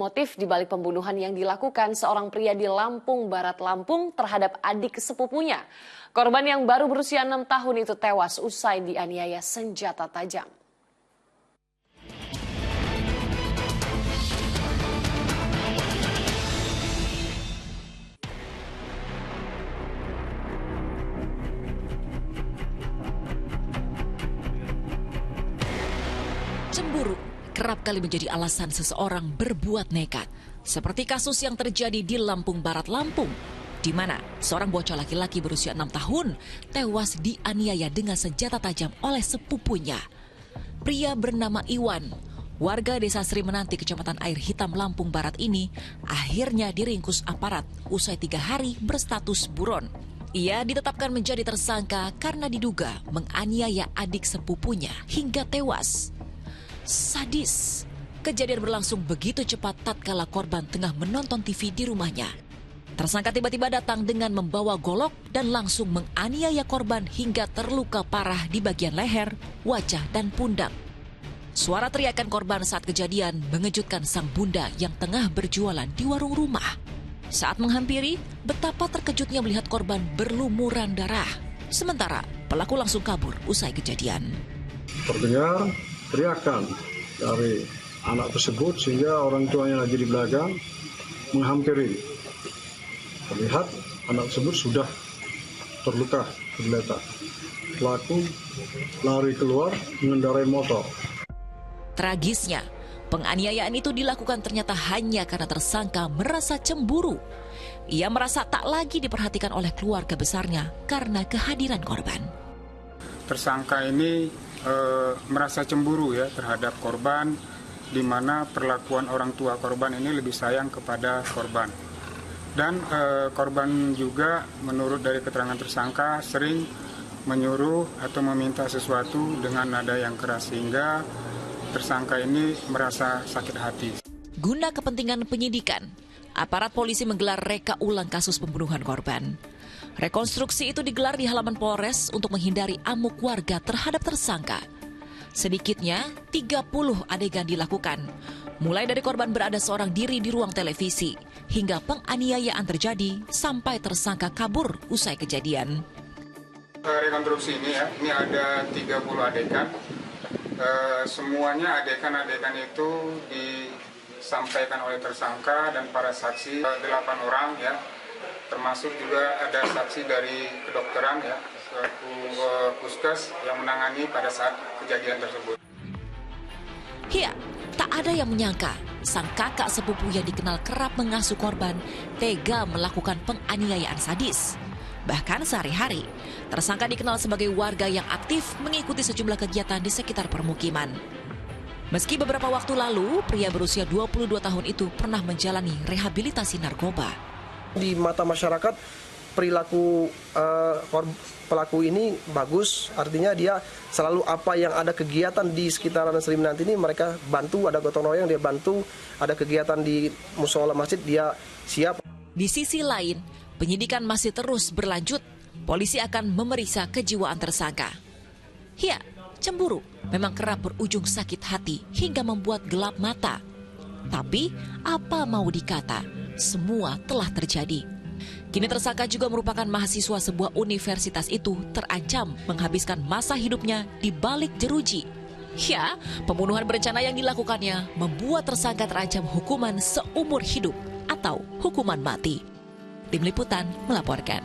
Motif dibalik pembunuhan yang dilakukan seorang pria di Lampung Barat, Lampung terhadap adik sepupunya. Korban yang baru berusia 6 tahun itu tewas usai dianiaya senjata tajam. Cemburu kerap kali menjadi alasan seseorang berbuat nekat. Seperti kasus yang terjadi di Lampung Barat, Lampung, di mana seorang bocah laki-laki berusia 6 tahun tewas dianiaya dengan senjata tajam oleh sepupunya. Pria bernama Iwan, warga desa Sri Menanti, Kecamatan Air Hitam, Lampung Barat ini akhirnya diringkus aparat usai 3 hari berstatus buron. Ia ditetapkan menjadi tersangka karena diduga menganiaya adik sepupunya hingga tewas. Sadis. Kejadian berlangsung begitu cepat tatkala korban tengah menonton TV di rumahnya. Tersangka tiba-tiba datang dengan membawa golok dan langsung menganiaya korban hingga terluka parah di bagian leher, wajah, dan pundak. Suara teriakan korban saat kejadian mengejutkan sang bunda yang tengah berjualan di warung rumah. Saat menghampiri, betapa terkejutnya melihat korban berlumuran darah. Sementara pelaku langsung kabur usai kejadian. Terdengar teriakan dari anak tersebut sehingga orang tuanya lagi di belakang menghampiri. Terlihat anak tersebut sudah terluka, tergeletak. Pelaku lari keluar mengendarai motor. Tragisnya, penganiayaan itu dilakukan ternyata hanya karena tersangka merasa cemburu. Ia merasa tak lagi diperhatikan oleh keluarga besarnya karena kehadiran korban. Tersangka ini merasa cemburu ya terhadap korban, di mana perlakuan orang tua korban ini lebih sayang kepada korban. Dan korban juga menurut dari keterangan tersangka sering menyuruh atau meminta sesuatu dengan nada yang keras sehingga tersangka ini merasa sakit hati. Guna kepentingan penyidikan, aparat polisi menggelar reka ulang kasus pembunuhan korban. Rekonstruksi itu digelar di halaman Polres untuk menghindari amuk warga terhadap tersangka. Sedikitnya 30 adegan dilakukan, mulai dari korban berada seorang diri di ruang televisi, hingga penganiayaan terjadi sampai tersangka kabur usai kejadian. Rekonstruksi ini ya, ini ada 30 adegan. Semuanya adegan-adegan itu disampaikan oleh tersangka dan para saksi 8 orang ya. Termasuk juga ada saksi dari kedokteran ya, puskes yang menangani pada saat kejadian tersebut. Ya, tak ada yang menyangka sang kakak sepupu yang dikenal kerap mengasuh korban tega melakukan penganiayaan sadis. Bahkan sehari-hari, tersangka dikenal sebagai warga yang aktif mengikuti sejumlah kegiatan di sekitar permukiman. Meski beberapa waktu lalu, pria berusia 22 tahun itu pernah menjalani rehabilitasi narkoba. Di mata masyarakat, perilaku pelaku ini bagus, artinya dia selalu apa yang ada kegiatan di sekitaran Sri Menanti ini mereka bantu, ada gotong royong dia bantu, ada kegiatan di musola masjid dia siap. Di sisi lain, penyidikan masih terus berlanjut. Polisi akan memeriksa kejiwaan tersangka. Ya, cemburu memang kerap berujung sakit hati hingga membuat gelap mata. Tapi apa mau dikata, semua telah terjadi. Kini tersangka juga merupakan mahasiswa sebuah universitas itu terancam menghabiskan masa hidupnya di balik jeruji. Ya, pembunuhan berencana yang dilakukannya membuat tersangka terancam hukuman seumur hidup atau hukuman mati. Tim Liputan melaporkan.